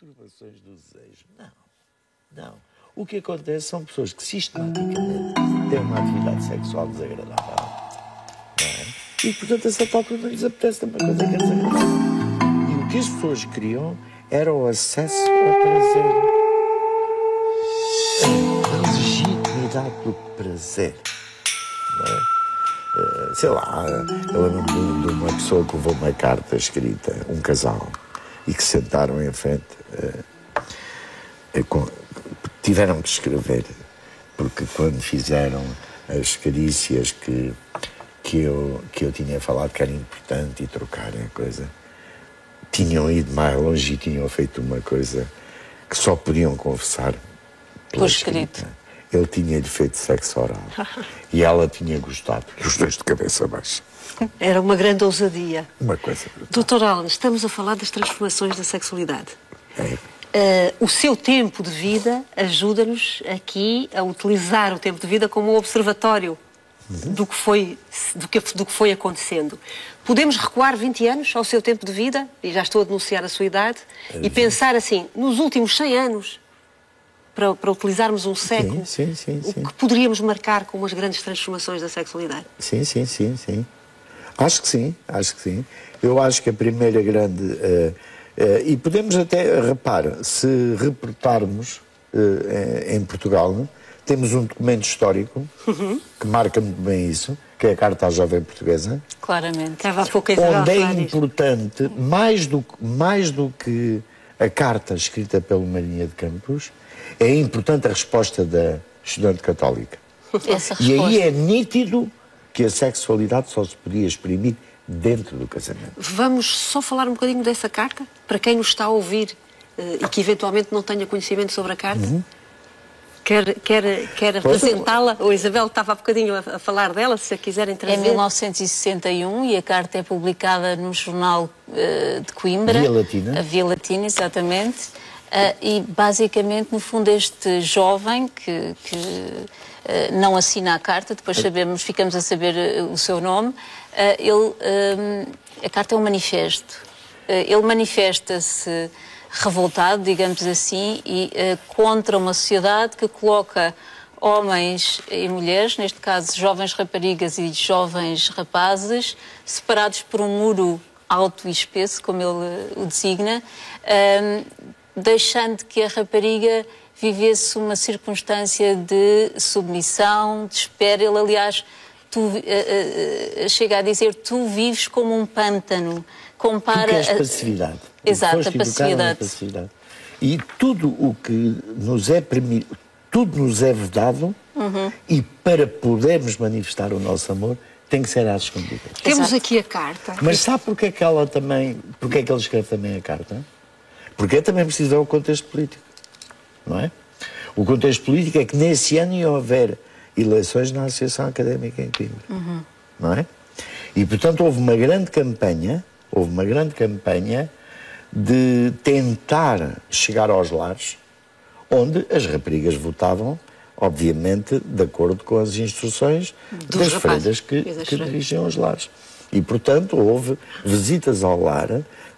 Perturbações do desejo. Não. O que acontece são pessoas que sistematicamente têm uma atividade sexual desagradável. Não é? E, portanto, a certa altura não lhes apetece uma coisa que é desagradável. E o que as pessoas queriam era o acesso ao prazer. A legitimidade do prazer. Não é? Sei lá, eu lembro de uma pessoa que levou uma carta escrita, um casal, e que sentaram em frente. Tiveram que escrever, porque quando fizeram as carícias que eu tinha falado que era importante e trocarem a coisa, tinham ido mais longe e tinham feito uma coisa que só podiam confessar por escrito. Ele tinha-lhe feito sexo oral e ela tinha gostado, e os dois de cabeça baixa. Era uma grande ousadia. Uma coisa brutal. Doutor Alan, estamos a falar das transformações da sexualidade. O seu tempo de vida ajuda-nos aqui a utilizar o tempo de vida como um observatório do que foi acontecendo. Podemos recuar 20 anos ao seu tempo de vida, e já estou a denunciar a sua idade, e pensar assim, nos últimos 100 anos, para utilizarmos um século, sim. o que poderíamos marcar como as grandes transformações da sexualidade? Sim. Acho que sim. Eu acho que a primeira grande... e podemos até, repara, se reportarmos em Portugal, temos um documento histórico que marca muito bem isso, que é a Carta à Jovem Portuguesa. Claramente. Estava há pouco a Isabel onde é falar disto. importante, mais do que a carta escrita pelo Marinha de Campos, é importante a resposta da estudante católica. Essa resposta. E aí é nítido que a sexualidade só se podia exprimir dentro do casamento. Vamos só falar um bocadinho dessa carta, para quem nos está a ouvir e que eventualmente não tenha conhecimento sobre a carta. Quer apresentá-la? A Isabel estava há bocadinho a falar dela, se a quiserem trazer. É 1961 e a carta é publicada no jornal de Coimbra. Via Latina. A Via Latina, exatamente. E basicamente, no fundo, este jovem que não assina a carta, depois ficamos a saber o seu nome, a carta é um manifesto. Ele manifesta-se revoltado, digamos assim, e contra uma sociedade que coloca homens e mulheres, neste caso jovens raparigas e jovens rapazes, separados por um muro alto e espesso, como ele o designa, deixando que a rapariga vivesse uma circunstância de submissão, de espera. Ele, aliás, chega a dizer, tu vives como um pântano. Compara tu queres passividade. Exato, a passividade. E tudo o que nos é permitido, tudo nos é vedado, e para podermos manifestar o nosso amor, tem que ser às escondidas. Temos aqui a carta. Mas sabe porque é que ele escreve também a carta? Porque é também preciso ver o contexto político, não é? O contexto político é que nesse ano ia haver eleições na Associação Académica em Coimbra, não é? E, portanto, houve uma grande campanha de tentar chegar aos lares, onde as raparigas votavam, obviamente, de acordo com as instruções das freiras que dirigiam os lares. E, portanto, houve visitas ao lar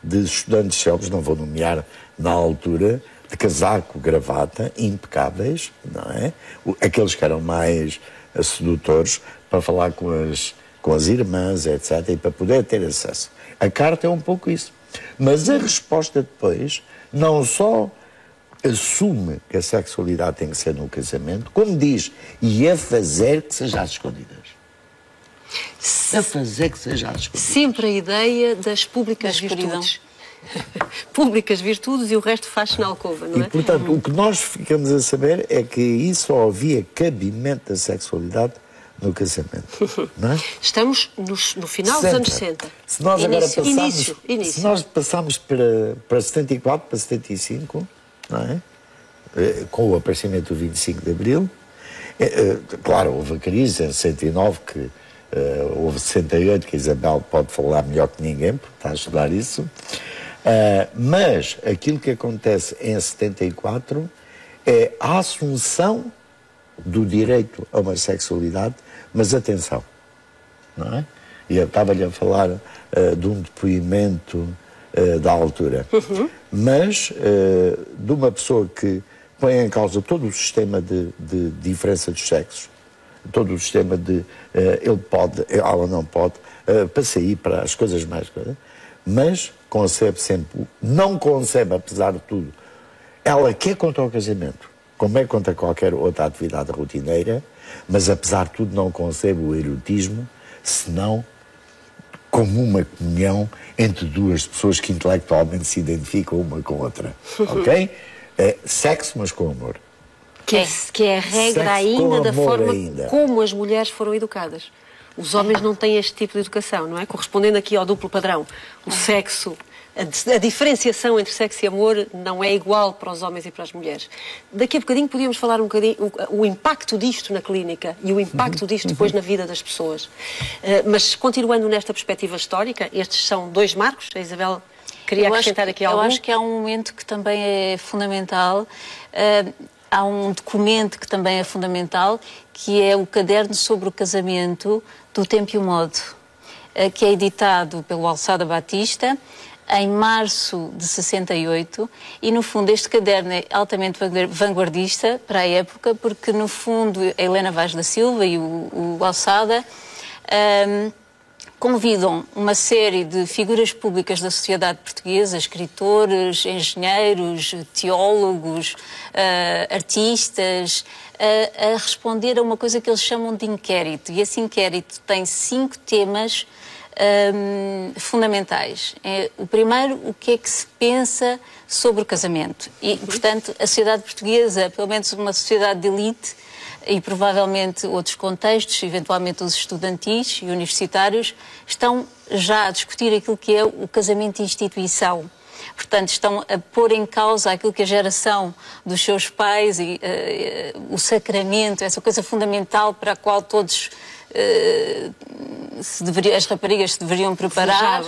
de estudantes selvos, não vou nomear na altura, de casaco, gravata, impecáveis, não é? Aqueles que eram mais sedutores, para falar com as irmãs, etc., e para poder ter acesso. A carta é um pouco isso. Mas a resposta depois não só assume que a sexualidade tem que ser no casamento, como diz, e a fazer que seja às escondidas. A fazer que seja às escondidas. Sempre a ideia das públicas virtudes. Públicas virtudes e o resto faz-se na alcova, não é? E, portanto, o que nós ficamos a saber é que aí só havia cabimento da sexualidade no casamento, não é? Estamos no final dos anos 60. Se nós agora Início. Se nós passarmos para 74, para 75, não é? Com o aparecimento do 25 de Abril, claro, houve a crise em 69, que houve 68, que a Isabel pode falar melhor que ninguém, porque está a estudar isso, mas aquilo que acontece em 74 é a assunção do direito a uma sexualidade, mas atenção, não é? E eu estava-lhe a falar de um depoimento da altura. Mas de uma pessoa que põe em causa todo o sistema de diferença dos sexos, todo o sistema de ele pode, ela não pode, para sair para as coisas mais... Mas concebe sempre, não concebe, apesar de tudo, ela quer contra o casamento, como é contra qualquer outra atividade rotineira, mas apesar de tudo não concebe o erotismo, senão como uma comunhão entre duas pessoas que intelectualmente se identificam uma com a outra, ok? É sexo, mas com amor. Que é a regra Sexo ainda da forma ainda. como as mulheres foram educadas. Os homens não têm este tipo de educação, não é? Correspondendo aqui ao duplo padrão. O sexo, a diferenciação entre sexo e amor não é igual para os homens e para as mulheres. Daqui a bocadinho podíamos falar um bocadinho o impacto disto na clínica e o impacto disto depois na vida das pessoas. Mas continuando nesta perspectiva histórica, estes são dois marcos. A Isabel queria acrescentar aqui algo. Eu acho que há um momento que também é fundamental. Há um documento que também é fundamental, que é o Caderno sobre o Casamento do Tempo e o Modo, que é editado pelo Alçada Batista em março de 68, e no fundo este caderno é altamente vanguardista para a época, porque no fundo a Helena Vaz da Silva e o Alçada convidam uma série de figuras públicas da sociedade portuguesa, escritores, engenheiros, teólogos, artistas, a responder a uma coisa que eles chamam de inquérito. E esse inquérito tem 5 temas fundamentais. O primeiro, o que é que se pensa sobre o casamento. E, portanto, a sociedade portuguesa, pelo menos uma sociedade de elite, e provavelmente outros contextos, eventualmente os estudantis e universitários, estão já a discutir aquilo que é o casamento instituição. Portanto, estão a pôr em causa aquilo que a geração dos seus pais e o sacramento, essa coisa fundamental para a qual todos as raparigas se deveriam preparar.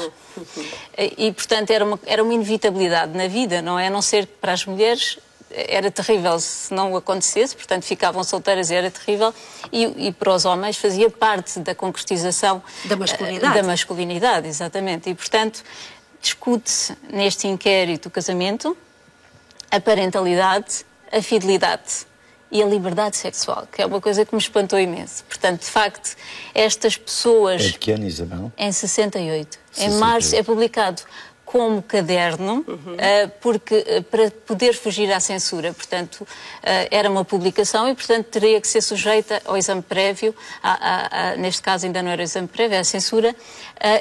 E, portanto, era uma inevitabilidade na vida, não é? A não ser que para as mulheres era terrível se não acontecesse, portanto ficavam solteiras e era terrível, e para os homens fazia parte da concretização da masculinidade. Da masculinidade, exatamente. E, portanto, discute-se neste inquérito o casamento, a parentalidade, a fidelidade e a liberdade sexual, que é uma coisa que me espantou imenso. Portanto, de facto, estas pessoas... É de que ano, Isabel? Em 68. Em março é publicado como caderno, porque para poder fugir à censura, portanto, era uma publicação e, portanto, teria que ser sujeita ao exame prévio, neste caso ainda não era exame prévio, é a censura,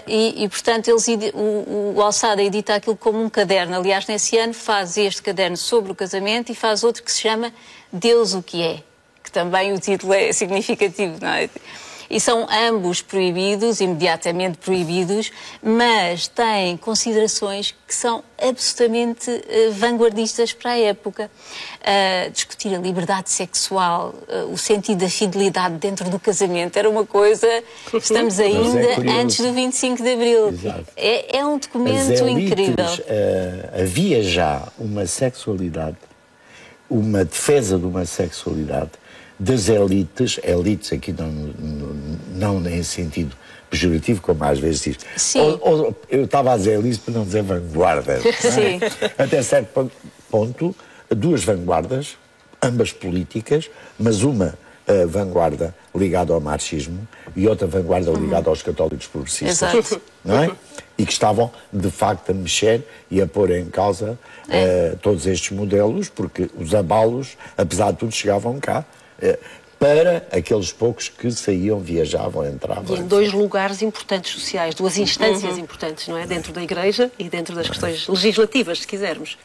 e portanto, o Alçada edita aquilo como um caderno. Aliás, nesse ano faz este caderno sobre o casamento e faz outro que se chama Deus o que é, que também o título é significativo, não é? E são ambos proibidos, imediatamente proibidos, mas têm considerações que são absolutamente vanguardistas para a época. Discutir a liberdade sexual, o sentido da fidelidade dentro do casamento, era uma coisa... Estamos ainda antes do 25 de Abril. É um documento incrível. Havia já uma sexualidade, uma defesa de uma sexualidade das elites aqui não em sentido pejorativo, como às vezes diz. Sim. Eu estava a dizer elites para não dizer vanguarda. Sim. Até certo ponto, duas vanguardas, ambas políticas, mas uma vanguarda ligada ao marxismo e outra vanguarda ligada aos católicos progressistas. Exato. Não é? E que estavam, de facto, a mexer e a pôr em causa todos estes modelos, porque os abalos, apesar de tudo, chegavam cá. Para aqueles poucos que saíam, viajavam, entravam. E em 2 lugares importantes sociais, 2 instâncias importantes, não é? Dentro da Igreja e dentro das questões legislativas, se quisermos.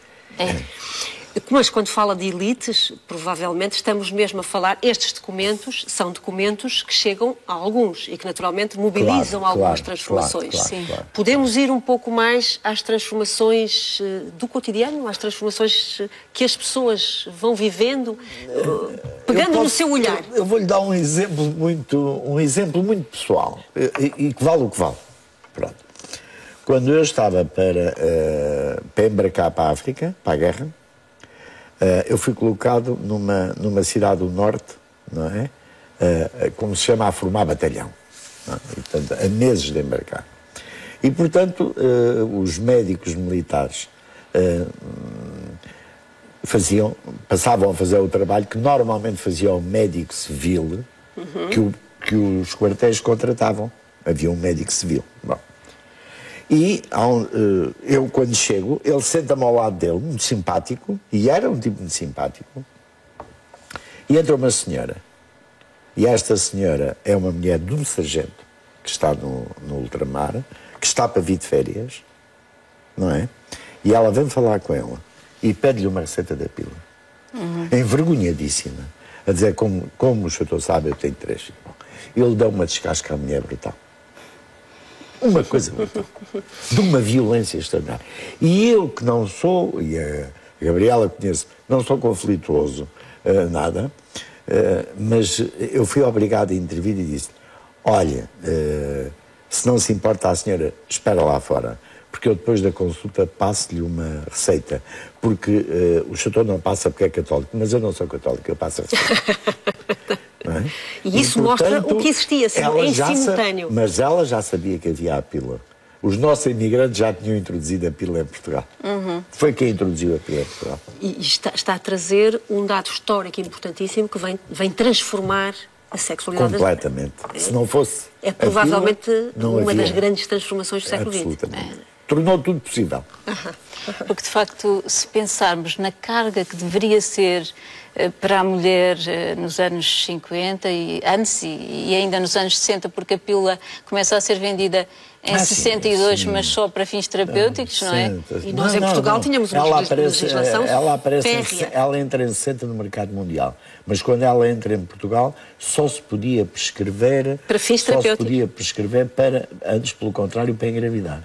Mas quando fala de elites, provavelmente estamos mesmo a falar... Estes documentos são documentos que chegam a alguns e que naturalmente mobilizam algumas transformações. Claro. Podemos ir um pouco mais às transformações do cotidiano, às transformações que as pessoas vão vivendo, pegando no seu olhar. Eu vou-lhe dar um exemplo muito pessoal e que vale o que vale. Pronto. Quando eu estava para embarcar para a África, para a guerra, eu fui colocado numa cidade do norte, não é? Como se chama, a formar batalhão. Não é? E, portanto, a meses de embarcar. E, portanto, os médicos militares passavam a fazer o trabalho que normalmente fazia o médico civil, que os quartéis contratavam. Havia um médico civil. Bom. E eu, quando chego, ele senta-me ao lado dele, muito simpático, e era um tipo muito simpático, e entra uma senhora. E esta senhora é uma mulher de um sargento que está no ultramar, que está para vir de férias, não é? E ela vem falar com ela e pede-lhe uma receita da pílula. Envergonhadíssima, a dizer, como o senhor sabe, eu tenho 3 filhos. Ele dá uma descasca à mulher brutal. Uma coisa brutal. De uma violência extraordinária. E eu, que não sou, e a Gabriela conhece, não sou conflituoso, nada, mas eu fui obrigado a intervir e disse: olha, se não se importa a senhora, espera lá fora, porque eu depois da consulta passo-lhe uma receita, porque o doutor não passa porque é católico, mas eu não sou católico, eu passo a receita. Não é? E isso mostra o que existia em simultâneo. Mas ela já sabia que havia a pílula. Os nossos imigrantes já tinham introduzido a pílula em Portugal. Foi quem introduziu a pílula em Portugal. E está a trazer um dado histórico importantíssimo que vem transformar a sexualidade. Completamente. Se não fosse é provavelmente pílula, uma das grandes transformações do século XX. Absolutamente. Tornou tudo possível. Porque, de facto, se pensarmos na carga que deveria ser para a mulher nos anos 50 e antes e ainda nos anos 60, porque a pílula começa a ser vendida em 62, sim. Mas só para fins terapêuticos, não é? E nós em Portugal tínhamos uma legislação férrea. Ela entra em 60 no mercado mundial, mas quando ela entra em Portugal só se podia prescrever para fins terapêuticos. Antes, pelo contrário, para engravidar.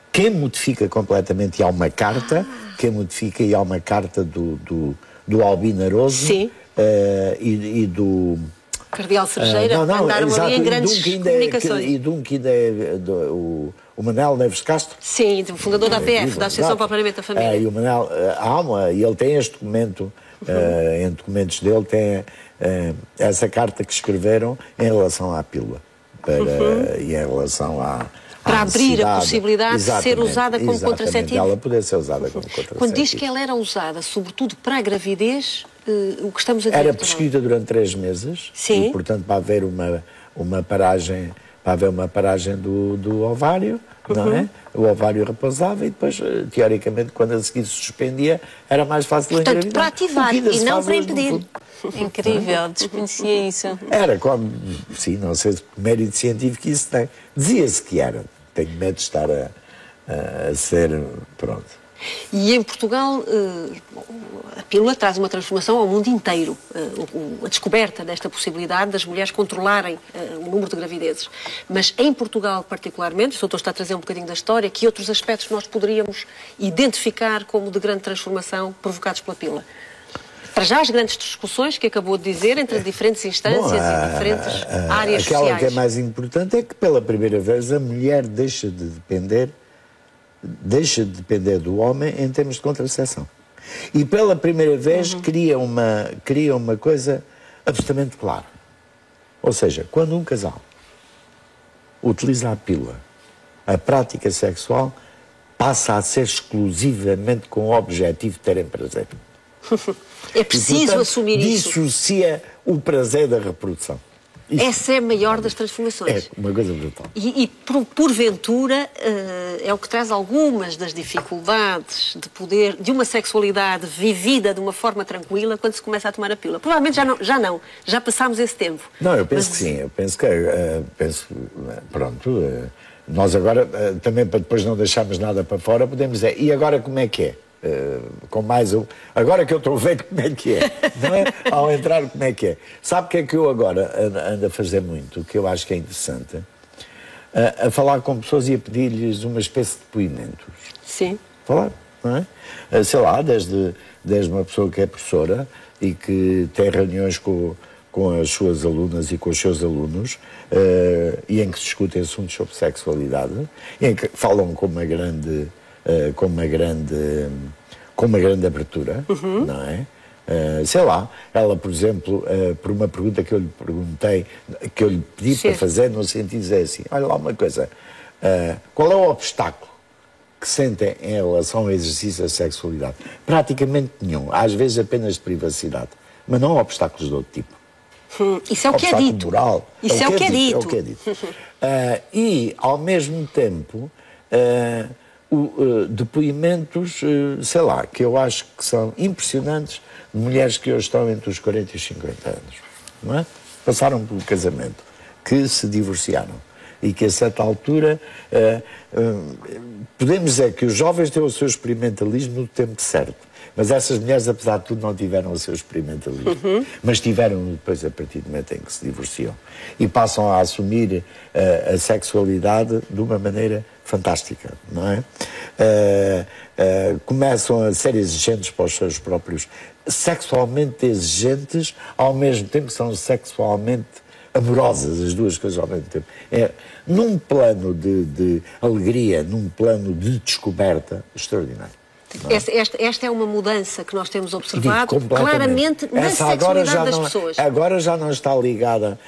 Quem modifica completamente, e há uma carta, quem modifica, e há uma carta do Albino Aroso e do... Cardeal Cerejeira, andaram ali em grandes comunicações. E de um que ainda é o Manel Neves Castro. Sim, o fundador da APF, da Associação para o Planeamento da Família. E o Manel, e ele tem este documento, em documentos dele tem essa carta que escreveram em relação à pílula, e em relação para abrir a possibilidade de ser usada como contraceptivo. Ela poder ser usada como contraceptivo. Quando diz que ela era usada, sobretudo para a gravidez, o que estamos a dizer... Era prescrita durante 3 meses. Sim. E, portanto, para haver uma paragem, do ovário, não é? O ovário repousava e depois, teoricamente, quando a seguir se suspendia, era mais fácil engravidar. Portanto, para ativar e não para impedir. Incrível, desconhecia isso. Era como... Sim, não sei que mérito científico isso tem. Dizia-se que era. Tenho medo de estar a ser... Pronto. E em Portugal, a pílula traz uma transformação ao mundo inteiro. A descoberta desta possibilidade das mulheres controlarem o número de gravidezes. Mas em Portugal, particularmente, o doutor está a trazer um bocadinho da história, que outros aspectos nós poderíamos identificar como de grande transformação provocados pela pílula? Para já as grandes discussões que acabou de dizer entre diferentes instâncias e diferentes áreas sociais. Aquela que é mais importante é que pela primeira vez a mulher deixa de depender do homem em termos de contracepção. E pela primeira vez cria uma coisa absolutamente clara. Ou seja, quando um casal utiliza a pílula, a prática sexual passa a ser exclusivamente com o objetivo de terem prazer. É preciso, portanto, assumir isso. Dissocia o prazer da reprodução. Essa é a maior das transformações. É uma coisa brutal. E porventura, é o que traz algumas das dificuldades de uma sexualidade vivida de uma forma tranquila quando se começa a tomar a pílula. Provavelmente já passámos esse tempo. Não, eu penso que sim. Eu penso que, nós agora, também para depois não deixarmos nada para fora, podemos dizer, e agora como é que é? Agora que eu estou a ver como é que é, não é? Ao entrar como é que é. Sabe o que é que eu agora ando a fazer muito, que eu acho que é interessante? A falar com pessoas e a pedir-lhes uma espécie de depoimentos. Sim. Falar, não é? Sei lá, desde uma pessoa que é professora e que tem reuniões com as suas alunas e com os seus alunos e em que se discutem assuntos sobre sexualidade, e em que falam com uma grande abertura, não é? Sei lá, ela, por exemplo, por uma pergunta que eu lhe perguntei, que eu lhe pedi para fazer, no sentido de dizer assim, olha lá uma coisa, Qual é o obstáculo que sentem em relação ao exercício da sexualidade? Praticamente nenhum. Às vezes apenas de privacidade. Mas não obstáculos de outro tipo. Isso é o que é dito. Moral. Isso é o que é dito. É o que é dito. E, ao mesmo tempo, depoimentos, sei lá, que eu acho que são impressionantes, de mulheres que hoje estão entre os 40 e os 50 anos. Não é? Passaram pelo casamento, que se divorciaram. E que a certa altura podemos dizer que os jovens têm o seu experimentalismo no tempo certo, mas essas mulheres, apesar de tudo, não tiveram o seu experimentalismo, mas tiveram depois a partir do momento em que se divorciam e passam a assumir a sexualidade de uma maneira fantástica, não é? Começam a ser exigentes para os seus próprios, sexualmente exigentes, ao mesmo tempo que são sexualmente amorosas, as duas coisas ao mesmo tempo. Num plano de alegria, num plano de descoberta extraordinário. Esta é uma mudança que nós temos observado claramente na sexualidade das pessoas. Agora já não está ligada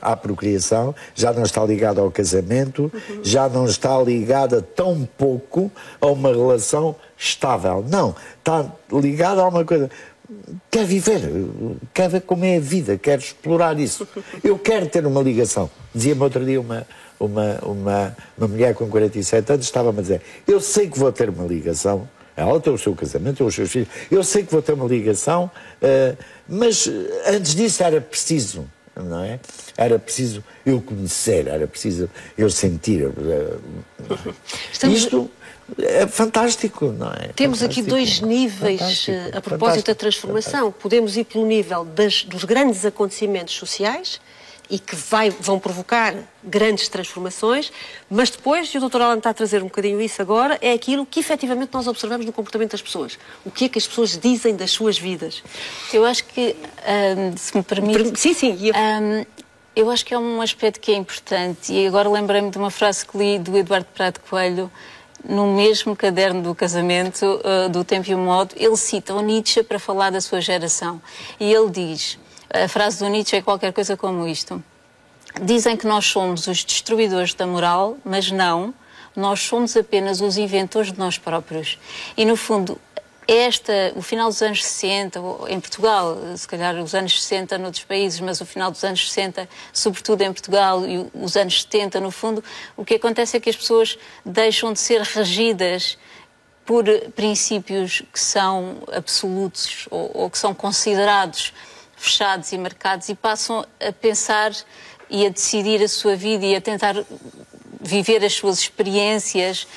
à procriação, já não está ligada ao casamento, já não está ligada tão pouco a uma relação estável. Não, está ligada a uma coisa. Quer viver, quer ver como é a vida, quer explorar isso. Eu quero ter uma ligação. Dizia-me outro dia uma mulher com 47 anos, estava-me a dizer, eu sei que vou ter uma ligação, ela tem o seu casamento, tem os seus filhos, eu sei que vou ter uma ligação, mas antes disso era preciso, não é? Era preciso eu conhecer, era preciso eu sentir. Isto é fantástico, não é? Temos aqui dois níveis a propósito da transformação. Podemos ir pelo nível dos grandes acontecimentos sociais e que vão provocar grandes transformações, mas depois, e o Dr. Alan está a trazer um bocadinho isso agora, é aquilo que efetivamente nós observamos no comportamento das pessoas. O que é que as pessoas dizem das suas vidas? Eu acho que, se me permite... Sim. Eu acho que é um aspecto que é importante, e agora lembrei-me de uma frase que li do Eduardo Prado Coelho, no mesmo caderno do casamento, do Tempo e o Modo. Ele cita o Nietzsche para falar da sua geração. E ele diz, a frase do Nietzsche é qualquer coisa como isto: dizem que nós somos os destruidores da moral, mas não, nós somos apenas os inventores de nós próprios. E, no fundo, o final dos anos 60, em Portugal, se calhar os anos 60 noutros países, mas o final dos anos 60, sobretudo em Portugal, e os anos 70, no fundo, o que acontece é que as pessoas deixam de ser regidas por princípios que são absolutos ou que são considerados fechados e marcados e passam a pensar e a decidir a sua vida e a tentar viver as suas experiências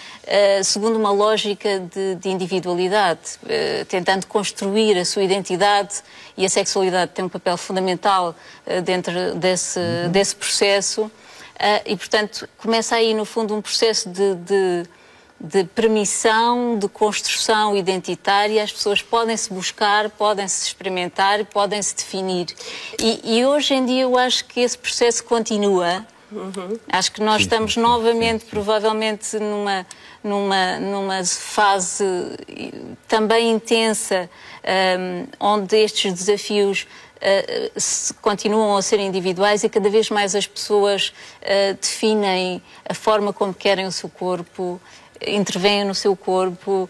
segundo uma lógica de individualidade, tentando construir a sua identidade, e a sexualidade tem um papel fundamental dentro desse processo, e, portanto, começa aí, no fundo, um processo de permissão, de construção identitária. As pessoas podem-se buscar, podem-se experimentar, podem-se definir. E hoje em dia eu acho que esse processo continua. Acho que nós estamos novamente, provavelmente, numa fase também intensa, onde estes desafios continuam a ser individuais e cada vez mais as pessoas definem a forma como querem o seu corpo, intervêm no seu corpo,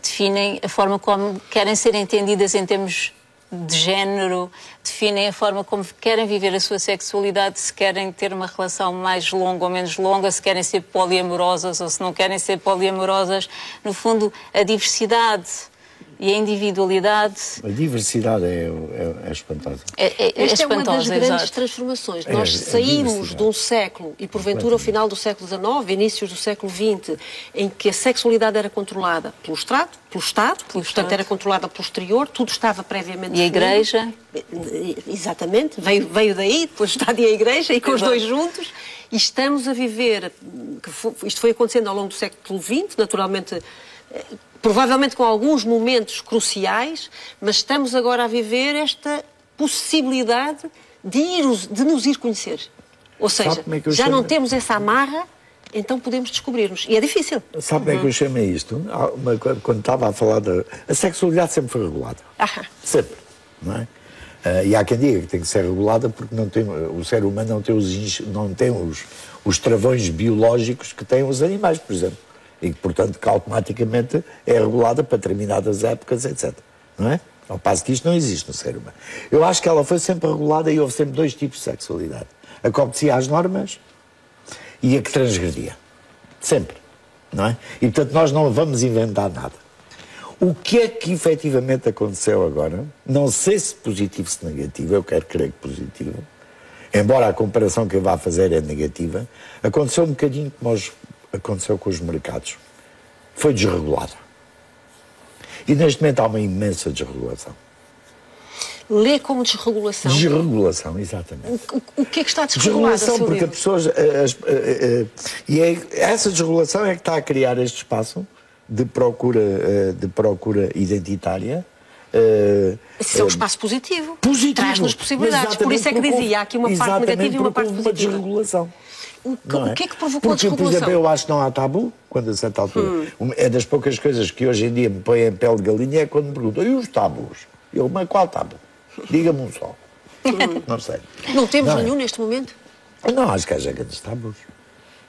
definem a forma como querem ser entendidas em termos de género, definem a forma como querem viver a sua sexualidade, se querem ter uma relação mais longa ou menos longa, se querem ser poliamorosas ou se não querem ser poliamorosas. No fundo, a diversidade e a individualidade... A diversidade é espantosa. Esta é uma das grandes exato. Transformações. Nós saímos de um século, e porventura ao final do século XIX, inícios do século XX, em que a sexualidade era controlada pelo Estado, portanto era controlada pelo exterior, tudo estava previamente definido. E a Igreja? Exatamente, veio daí, depois o Estado e a Igreja, e com os dois juntos, e estamos a viver, isto foi acontecendo ao longo do século XX, naturalmente... provavelmente com alguns momentos cruciais, mas estamos agora a viver esta possibilidade de nos ir conhecer. Ou seja, já não temos essa amarra, então podemos descobrir-nos. E é difícil. Sabe como é que eu chamei isto? Quando estava a falar a sexualidade sempre foi regulada. Sempre. Não é? E há quem diga que tem que ser regulada porque o ser humano não tem os travões biológicos que têm os animais, por exemplo. E que, portanto, que automaticamente é regulada para determinadas épocas, etc. Não é? Ao passo que isto não existe no ser humano. Eu acho que ela foi sempre regulada e houve sempre dois tipos de sexualidade. A que obedecia às normas e a que transgredia. Sempre. Não é? E, portanto, nós não vamos inventar nada. O que é que efetivamente aconteceu agora? Não sei se positivo, se negativo, eu quero crer que positivo, embora a comparação que eu vá fazer é negativa, aconteceu um bocadinho como aconteceu com os mercados. Foi desregulada. E neste momento há uma imensa desregulação. Lê como desregulação? Desregulação, exatamente. O que é que está desregulado? Desregulação porque as pessoas... essa desregulação é que está a criar este espaço de procura identitária. Isso é um espaço positivo. Positivo. Traz-nos possibilidades. Por isso é que dizia, há aqui uma parte negativa e uma parte positiva. Desregulação. O que é que provocou a desregulação? Por exemplo, eu acho que não há tabu, quando a certa altura... É das poucas coisas que hoje em dia me põem em pele de galinha, é quando me perguntam, e os tabus? Eu, mas qual tabu? Diga-me um só. Não sei. Não temos nenhum neste momento? Não, acho que há grandes tabus.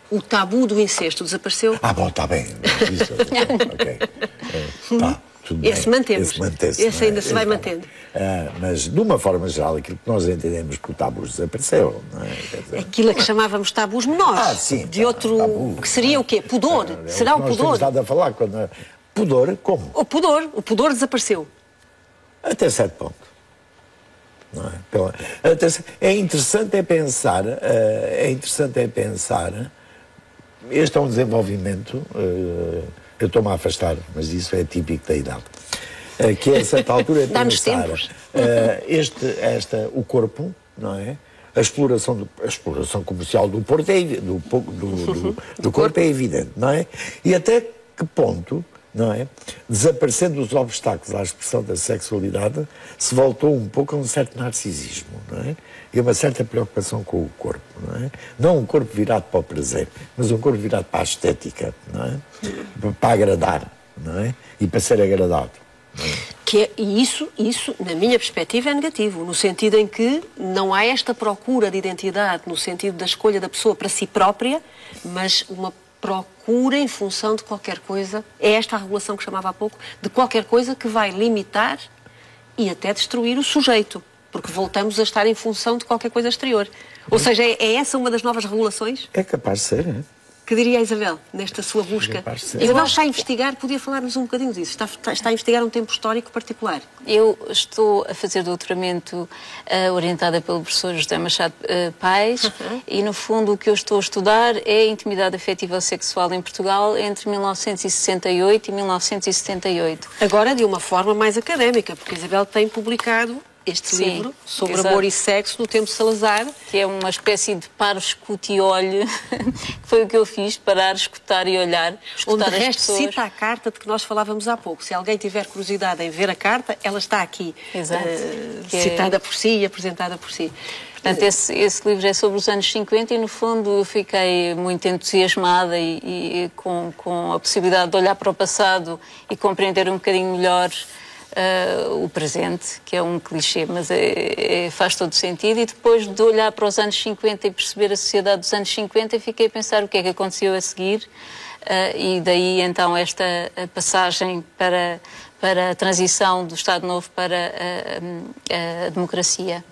O tabu do incesto desapareceu? Bom, está bem. Isso, ok. Tá, tudo esse bem. mantemos. Esse mantém-se. Esse ainda se vai mantendo. Mas, de uma forma geral, aquilo que nós entendemos que o tabu desapareceu. Não é? Quer dizer... Aquilo a que chamávamos tabus menores. Sim. De outro... Tabu, que seria o quê? Pudor? Será o pudor? Nós temos estado a falar quando... Pudor, como? O pudor desapareceu. Até certo ponto. Não é? É interessante pensar, este é um desenvolvimento, eu estou-me a afastar, mas isso é típico da idade, que a certa altura é pensar o corpo, não é? A exploração comercial do corpo é evidente, não é? E até que ponto, não é? Desaparecendo os obstáculos à expressão da sexualidade, se voltou um pouco a um certo narcisismo, não é? E a uma certa preocupação com o corpo, não é? Não um corpo virado para o prazer, mas um corpo virado para a estética, não é? Para agradar, não é? E para ser agradado. E isso, na minha perspectiva, é negativo, no sentido em que não há esta procura de identidade, no sentido da escolha da pessoa para si própria, mas uma procura em função de qualquer coisa, é esta a regulação que chamava há pouco, de qualquer coisa que vai limitar e até destruir o sujeito, porque voltamos a estar em função de qualquer coisa exterior. Ou seja, é essa uma das novas regulações? É capaz de ser, é? Que diria a Isabel, nesta sua busca? Isabel está a investigar, podia falar-nos um bocadinho disso, está a investigar um tempo histórico particular. Eu estou a fazer doutoramento orientada pelo professor José Machado Paes e, no fundo, o que eu estou a estudar é a intimidade afetiva sexual em Portugal entre 1968 e 1978. Agora de uma forma mais académica, porque a Isabel tem publicado este livro sobre amor e sexo no tempo de Salazar. Que é uma espécie de paro, escute e olhe, que foi o que eu fiz, parar, escutar e olhar. Onde, de resto, cita a carta de que nós falávamos há pouco. Se alguém tiver curiosidade em ver a carta, ela está aqui, citada por si e apresentada por si. Portanto, esse livro é sobre os anos 50 e, no fundo, eu fiquei muito entusiasmada e com a possibilidade de olhar para o passado e compreender um bocadinho melhor o presente, que é um clichê, mas faz todo sentido. E depois de olhar para os anos 50 e perceber a sociedade dos anos 50, fiquei a pensar o que é que aconteceu a seguir, e daí então esta passagem para a transição do Estado Novo para a democracia.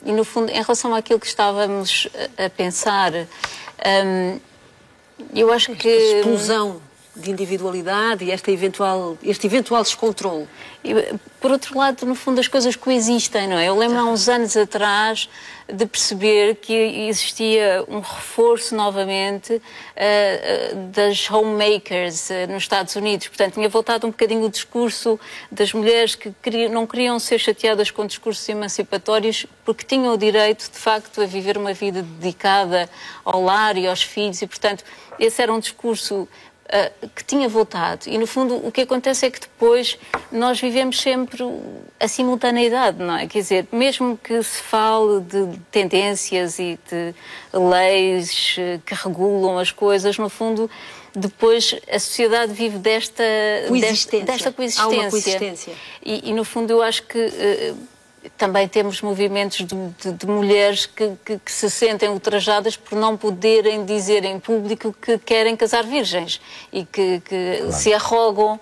E no fundo, em relação àquilo que estávamos a pensar, eu acho que... a explosão de individualidade e este eventual descontrole. Por outro lado, no fundo, as coisas coexistem, não é? Eu lembro há uns anos atrás de perceber que existia um reforço novamente das homemakers nos Estados Unidos. Portanto, tinha voltado um bocadinho o discurso das mulheres que não queriam ser chateadas com discursos emancipatórios porque tinham o direito, de facto, a viver uma vida dedicada ao lar e aos filhos e, portanto, esse era um discurso que tinha voltado. E, no fundo, o que acontece é que depois nós vivemos sempre a simultaneidade, não é? Quer dizer, mesmo que se fale de tendências e de leis que regulam as coisas, no fundo, depois a sociedade vive desta coexistência. Há uma coexistência. E, no fundo, eu acho que também temos movimentos de mulheres que se sentem ultrajadas por não poderem dizer em público que querem casar virgens e que se arrogam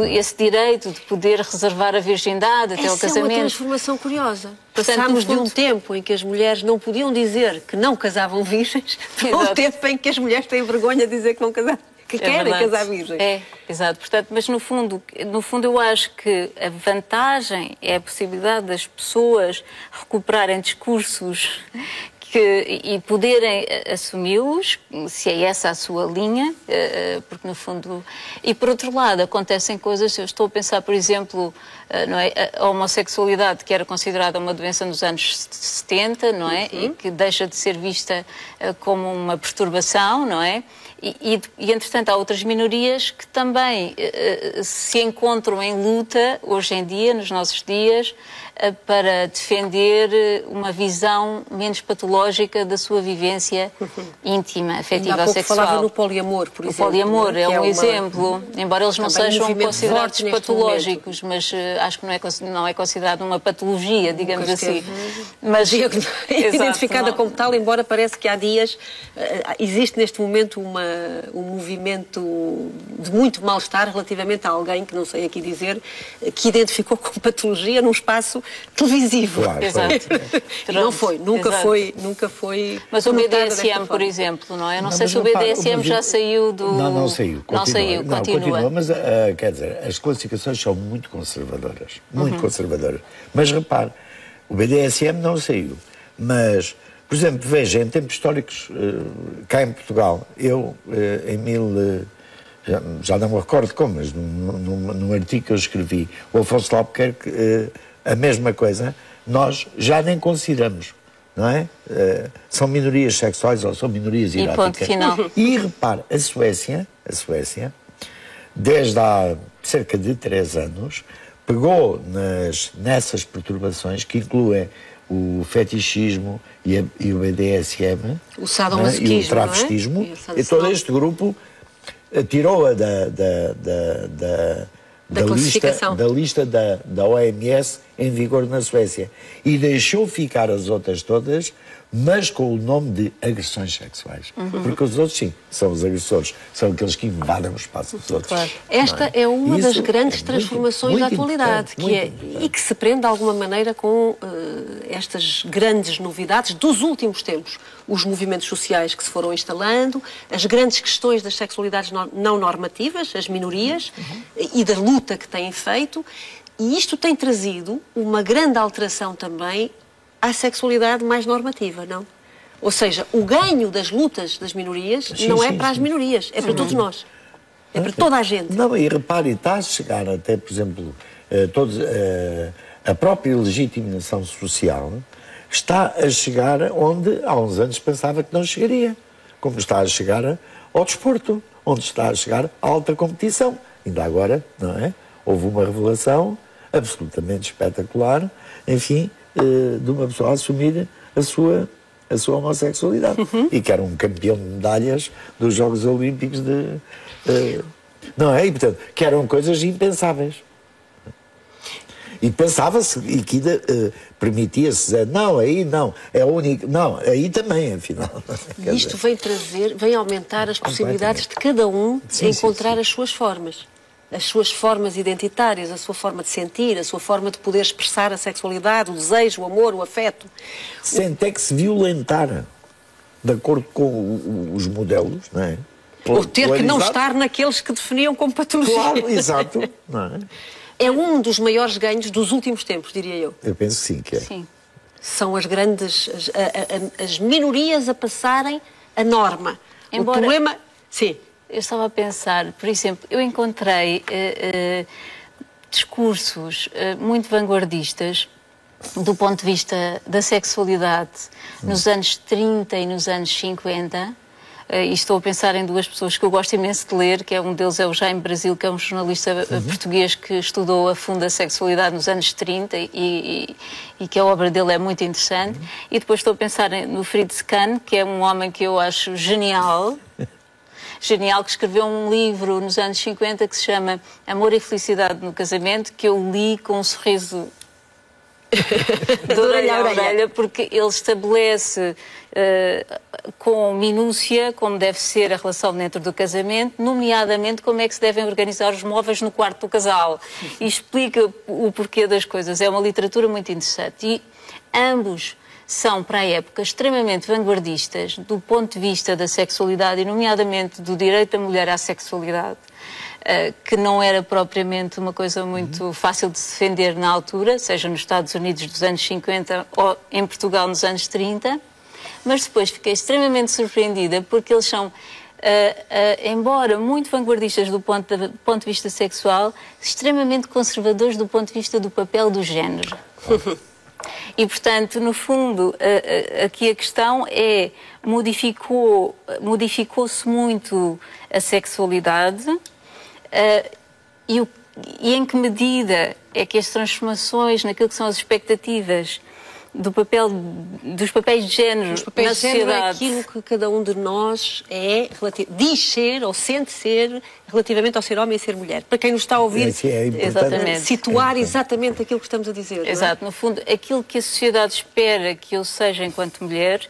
esse direito de poder reservar a virgindade até ao casamento. Essa é uma transformação curiosa. Passámos de um tempo em que as mulheres não podiam dizer que não casavam virgens para um tempo em que as mulheres têm vergonha de dizer que não casavam. Que querem casar virgens. Exato. Portanto, mas no fundo eu acho que a vantagem é a possibilidade das pessoas recuperarem discursos e poderem assumi-los, se é essa a sua linha, porque no fundo... E por outro lado, acontecem coisas, eu estou a pensar, por exemplo, não é, a homossexualidade, que era considerada uma doença nos anos 70, não é? E que deixa de ser vista como uma perturbação, não é? E, entretanto, há outras minorias que também se encontram em luta, hoje em dia, nos nossos dias, para defender uma visão menos patológica da sua vivência íntima, afetiva, sexual. Falava no poliamor, por exemplo. O poliamor é um exemplo, embora eles não sejam considerados patológicos, mas acho que não é considerado uma patologia, digamos assim. Mas identificada como tal, embora parece que há dias existe neste momento um movimento de muito mal-estar relativamente a alguém, que não sei aqui dizer, que identificou como patologia num espaço televisivo. Claro, exato. Não foi, nunca foi. Mas o BDSM, por exemplo, não é? Não sei se o BDSM já saiu do... Não saiu. Continua. Mas, quer dizer, as classificações são muito conservadoras. Muito conservadoras. Mas repare, o BDSM não saiu. Mas, por exemplo, veja, em tempos históricos, cá em Portugal, eu, já não me recordo como, mas num artigo que eu escrevi, o Afonso Albuquerque, a mesma coisa, nós já nem consideramos, não é? São minorias sexuais ou são minorias eróticas. E ponto final. E repare, a Suécia, desde há cerca de 3 anos, pegou nessas perturbações que incluem o fetichismo e o BDSM, o sadomasoquismo, e o travestismo, e todo este grupo tirou-a da lista da OMS em vigor na Suécia e deixou ficar as outras todas, mas com o nome de agressões sexuais. Porque os outros, sim, são os agressores, são aqueles que invadem o espaço dos outros. Claro. Esta é uma das grandes transformações da atualidade, e que se prende de alguma maneira com estas grandes novidades dos últimos tempos. Os movimentos sociais que se foram instalando, as grandes questões das sexualidades não normativas, as minorias, e da luta que têm feito, e isto tem trazido uma grande alteração também à sexualidade mais normativa, não? Ou seja, o ganho das lutas das minorias não é para as minorias, é para todos nós. É para toda a gente. Não, e repare, está a chegar até, por exemplo, a própria legitimação social está a chegar onde há uns anos pensava que não chegaria. Como está a chegar ao desporto, onde está a chegar à alta competição. Ainda agora, não é? Houve uma revelação absolutamente espetacular, enfim, de uma pessoa a assumir a sua homossexualidade. E que era um campeão de medalhas dos Jogos Olímpicos não é? E, portanto, que eram coisas impensáveis. E pensava-se, e que permitia-se dizer, não, aí não, é o único, não, aí também, afinal. E isto vem aumentar as possibilidades de cada um encontrar as suas formas. As suas formas identitárias, a sua forma de sentir, a sua forma de poder expressar a sexualidade, o desejo, o amor, o afeto. Sem ter que se violentar, de acordo com os modelos, não é? Ou ter que não estar naqueles que definiam como patologia. Claro, exato. Não é? É um dos maiores ganhos dos últimos tempos, diria eu. Eu penso sim que é. Sim. São as grandes... as minorias a passarem a norma. Embora... O problema... Sim. Eu estava a pensar, por exemplo, eu encontrei discursos muito vanguardistas do ponto de vista da sexualidade nos anos 30 e nos anos 50. E estou a pensar em 2 pessoas que eu gosto imenso de ler, que um deles é o Jaime Brasil, que é um jornalista português que estudou a fundo a sexualidade nos anos 30 e que a obra dele é muito interessante. E depois estou a pensar no Fritz Kahn, que é um homem que eu acho genial, que escreveu um livro nos anos 50 que se chama Amor e Felicidade no Casamento, que eu li com um sorriso de orelha a orelha, porque ele estabelece com minúcia como deve ser a relação dentro do casamento, nomeadamente como é que se devem organizar os móveis no quarto do casal. E explica o porquê das coisas. É uma literatura muito interessante. E ambos são, para a época, extremamente vanguardistas do ponto de vista da sexualidade e, nomeadamente, do direito da mulher à sexualidade, que não era propriamente uma coisa muito fácil de se defender na altura, seja nos Estados Unidos dos anos 50 ou em Portugal nos anos 30, mas depois fiquei extremamente surpreendida porque eles são, embora muito vanguardistas do ponto de vista sexual, extremamente conservadores do ponto de vista do papel do género. E, portanto, no fundo, aqui a questão é, modificou-se muito a sexualidade e em que medida é que as transformações naquilo que são as expectativas dos papéis de género na sociedade... É aquilo que cada um de nós diz ser ou sente ser relativamente ao ser homem e ser mulher. Para quem nos está a ouvir, exatamente. Situar exatamente aquilo que estamos a dizer. Exato, no fundo, aquilo que a sociedade espera que eu seja enquanto mulher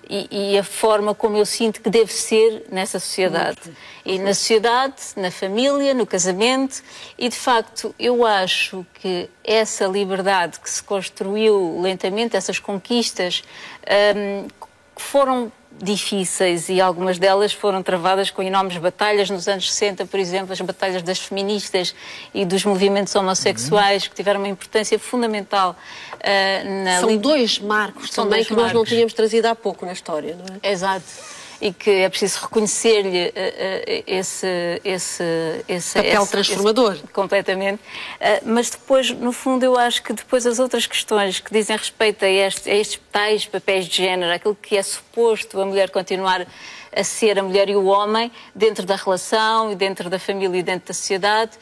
e a forma como eu sinto que devo ser nessa sociedade. E na sociedade, na família, no casamento, e de facto eu acho que essa liberdade que se construiu lentamente, essas conquistas, que foram difíceis e algumas delas foram travadas com enormes batalhas nos anos 60, por exemplo, as batalhas das feministas e dos movimentos homossexuais, que tiveram uma importância fundamental São dois marcos também que nós não tínhamos trazido há pouco na história, não é? Exato. E que é preciso reconhecer-lhe esse papel transformador. Completamente. Mas depois, no fundo, eu acho que depois as outras questões que dizem respeito a estes tais papéis de género, aquilo que é suposto a mulher continuar a ser a mulher e o homem, dentro da relação e dentro da família e dentro da sociedade,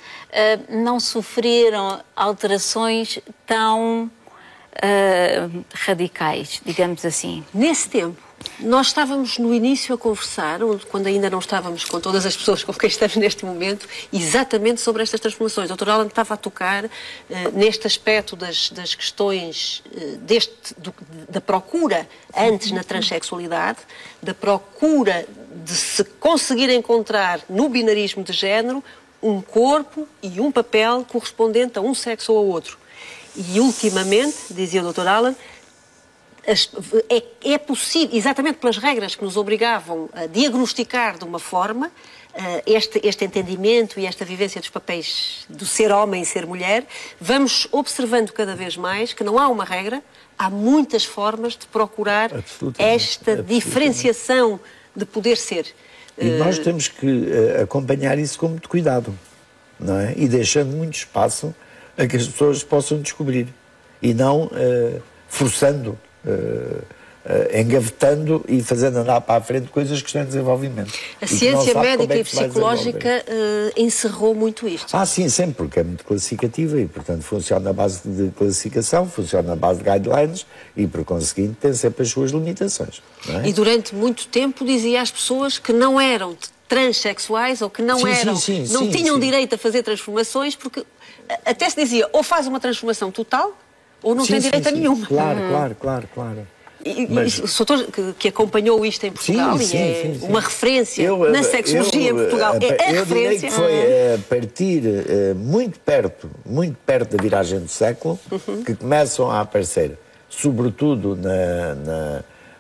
não sofreram alterações tão radicais, digamos assim. Nesse tempo, nós estávamos no início a conversar, quando ainda não estávamos com todas as pessoas com quem estamos neste momento, exatamente sobre estas transformações. O Dr. Alan estava a tocar neste aspecto das questões da procura antes na transexualidade, da procura de se conseguir encontrar no binarismo de género um corpo e um papel correspondente a um sexo ou a outro. E ultimamente, dizia o Dr. Alan, é possível, exatamente pelas regras que nos obrigavam a diagnosticar de uma forma este entendimento e esta vivência dos papéis do ser homem e ser mulher, vamos observando cada vez mais que não há uma regra, há muitas formas de procurar esta diferenciação de poder ser. E nós temos que acompanhar isso com muito cuidado, não é? E deixando muito espaço a que as pessoas possam descobrir e não forçando, engavetando e fazendo andar para a frente coisas que estão em desenvolvimento. A ciência médica e psicológica encerrou muito isto. Sim, sempre, porque é muito classificativa e, portanto, funciona na base de classificação, funciona na base de guidelines e, por conseguinte, tem sempre as suas limitações. Não é? E durante muito tempo dizia às pessoas que não eram transexuais ou que não tinham direito a fazer transformações, porque até se dizia ou faz uma transformação total ou não tem direito a nenhuma. Claro. Mas o doutor que acompanhou isto em Portugal uma referência na sexologia em Portugal, é a referência. Que foi a partir muito perto da viragem do século, que começam a aparecer, sobretudo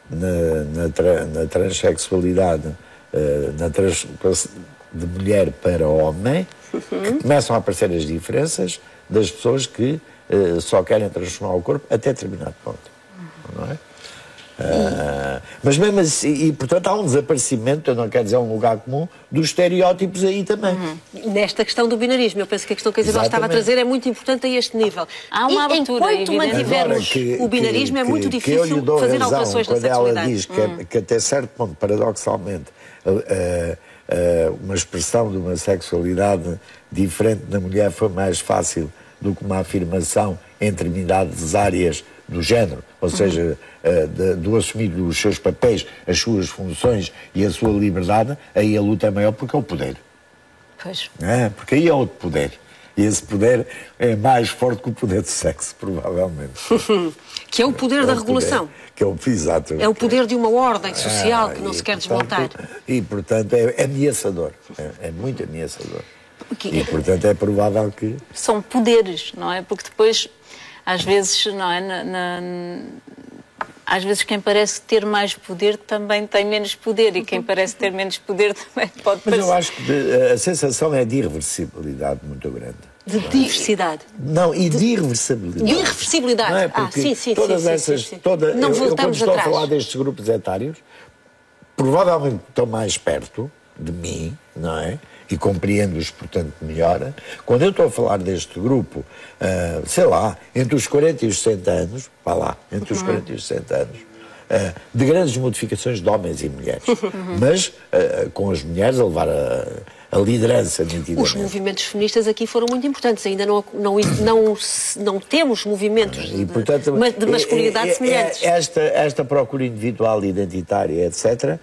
na transexualidade, de mulher para homem, que começam a aparecer as diferenças das pessoas que só querem transformar o corpo até determinado ponto. Não é? Mas mesmo assim, e portanto há um desaparecimento, eu não quero dizer um lugar comum, dos estereótipos aí também. Nesta questão do binarismo, eu penso que a questão que a Isabel estava a trazer é muito importante a este nível. Há uma abertura, enquanto mantivermos o binarismo, é muito difícil fazer alterações na sexualidade. Ela diz que até certo ponto, paradoxalmente, uma expressão de uma sexualidade diferente na mulher foi mais fácil do que uma afirmação em determinadas áreas do género, ou seja, do assumir os seus papéis, as suas funções e a sua liberdade, aí a luta é maior porque é o poder. Pois. Porque aí é outro poder. E esse poder é mais forte que o poder do sexo, provavelmente. Que é o poder da regulação. Que é o, exato. É o poder de uma ordem social que não se quer desmontar. E, portanto, é ameaçador. É muito ameaçador. E, portanto, é provável que... São poderes, não é? Porque depois, às vezes, não é? Às vezes quem parece ter mais poder também tem menos poder, e quem parece ter menos poder também pode parecer... Mas eu acho que a sensação é de irreversibilidade muito grande. De diversidade. Não, e de irreversibilidade. De irreversibilidade. Não é? Porque sim. todas essas... Não voltamos eu, quando estou atrás. a falar destes grupos etários, provavelmente estão mais perto de mim, não é? E compreendo-os, portanto, melhor. Quando eu estou a falar deste grupo, sei lá, entre os 40 e os 60 anos, vá lá, entre os 40 e os 60 anos, de grandes modificações de homens e mulheres, mas com as mulheres a levar a liderança nitidamente. Os movimentos feministas aqui foram muito importantes, ainda não temos movimentos e, portanto, de masculinidade semelhantes. Esta procura individual, identitária, etc.,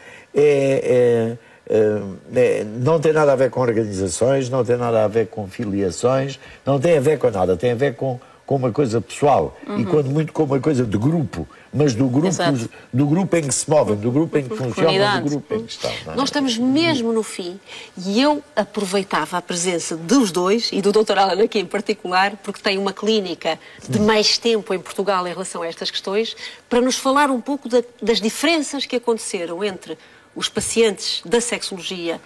não tem nada a ver com organizações, não tem nada a ver com filiações, não tem a ver com nada, tem a ver com uma coisa pessoal e quando muito com uma coisa de grupo, mas do grupo em que se movem, do grupo em que funcionam, do grupo em que estão. Nós estamos mesmo no fim e eu aproveitava a presença dos dois e do Dr. Alan aqui em particular, porque tem uma clínica de mais tempo em Portugal em relação a estas questões, para nos falar um pouco das diferenças que aconteceram entre os pacientes da sexologia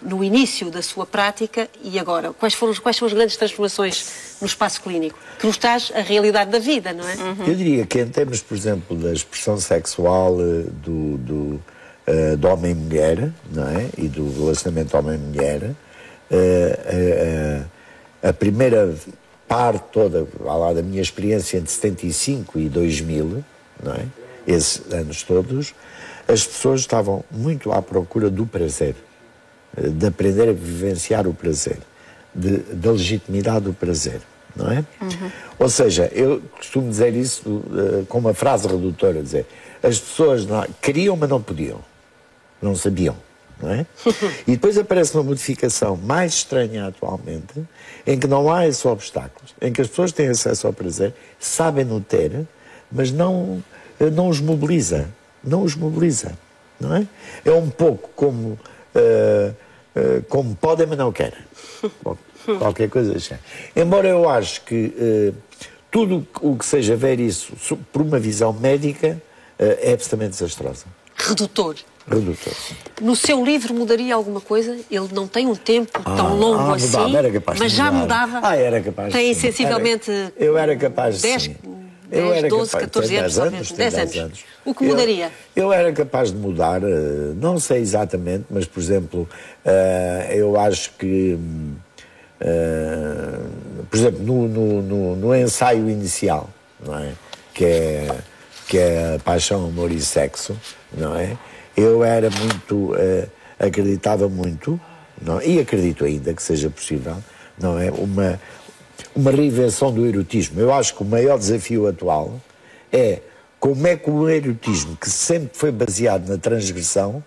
no início da sua prática e agora. Quais são as grandes transformações no espaço clínico? Que nos traz a realidade da vida, não é? Eu diria que em termos, por exemplo, da expressão sexual do homem e mulher, não é? E do relacionamento homem-mulher, a primeira parte toda, lá da minha experiência entre 75 e 2000, não é? Esses anos todos, as pessoas estavam muito à procura do prazer, de aprender a vivenciar o prazer, da legitimidade do prazer, não é? Ou seja, eu costumo dizer isso com uma frase redutora, dizer, as pessoas queriam, mas não podiam, não sabiam, não é? E depois aparece uma modificação mais estranha atualmente, em que não há esses obstáculos, em que as pessoas têm acesso ao prazer, sabem-no ter, mas não os mobiliza. Não os mobiliza, não é? É um pouco como podem, mas não querem. Bom, qualquer coisa assim. Embora eu acho que tudo o que seja ver isso por uma visão médica é absolutamente desastrosa. Redutor. Redutor. No seu livro mudaria alguma coisa? Ele não tem um tempo tão longo assim, mas já mudava? Era capaz de Tem sensivelmente eu era capaz de 10, 12, 14 anos. 10 anos. O que mudaria? Eu era capaz de mudar, não sei exatamente, mas, por exemplo, eu acho que, por exemplo, no ensaio inicial, não é? Que é Paixão, Amor e Sexo, não é? Eu era muito, acreditava muito, não, e acredito ainda que seja possível, não é? Uma reinvenção do erotismo. Eu acho que o maior desafio atual é como é que o erotismo, que sempre foi baseado na transgressão,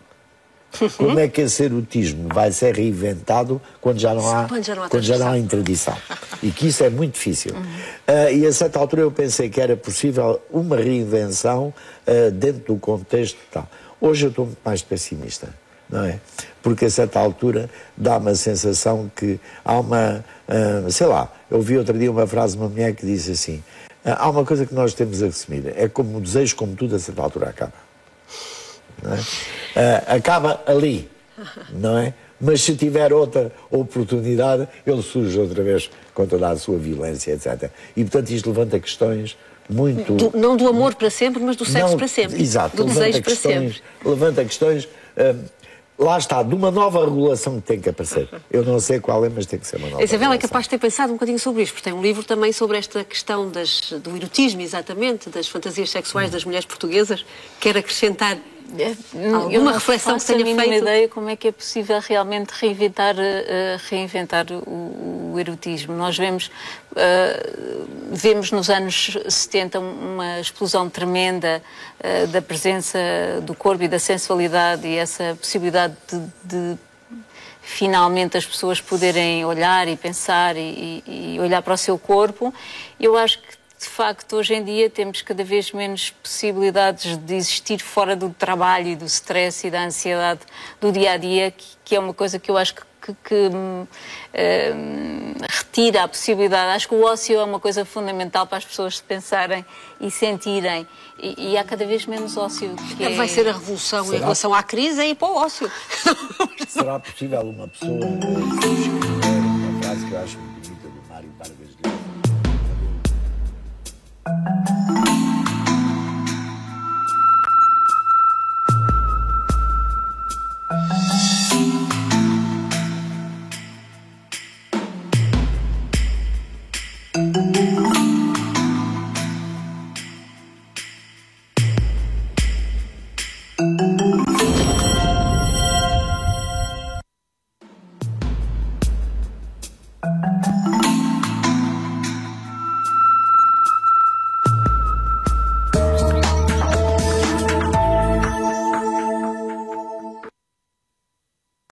como é que esse erotismo vai ser reinventado quando já não há interdição. E que isso é muito difícil. E a certa altura eu pensei que era possível uma reinvenção dentro do contexto tal. Hoje eu estou muito mais pessimista, não é? Porque a certa altura dá-me a sensação que há uma... sei lá, eu ouvi outro dia uma frase de uma mulher que disse assim, há uma coisa que nós temos a assumir, é como o desejo, como tudo, a certa altura acaba. Não é? Acaba ali, não é? Mas se tiver outra oportunidade, ele surge outra vez com toda a sua violência, etc. E, portanto, isto levanta questões muito... não do amor para sempre, mas do sexo para sempre. Exato. Do desejo para sempre. Levanta questões... lá está, de uma nova regulação que tem que aparecer. Eu não sei qual é, mas tem que ser uma nova Isabel regulação. é capaz de ter pensado um bocadinho sobre isto, porque tem um livro também sobre esta questão do erotismo, exatamente, das fantasias sexuais das mulheres portuguesas. Quer acrescentar alguma reflexão que tenha feito? Eu não faço a mínima ideia como é que é possível realmente reinventar o erotismo. Nós vemos nos anos 70 uma explosão tremenda da presença do corpo e da sensualidade e essa possibilidade de finalmente as pessoas poderem olhar e pensar e olhar para o seu corpo. Eu acho que, de facto, hoje em dia temos cada vez menos possibilidades de existir fora do trabalho e do stress e da ansiedade do dia-a-dia, que é uma coisa que eu acho que retira a possibilidade. Acho que o ócio é uma coisa fundamental para as pessoas pensarem e sentirem. E há cada vez menos ócio. Vai ser a revolução em relação à crise e para o ócio. Será possível uma pessoa escrever uma frase que eu acho muito bonita do Mário Vargas Llosa?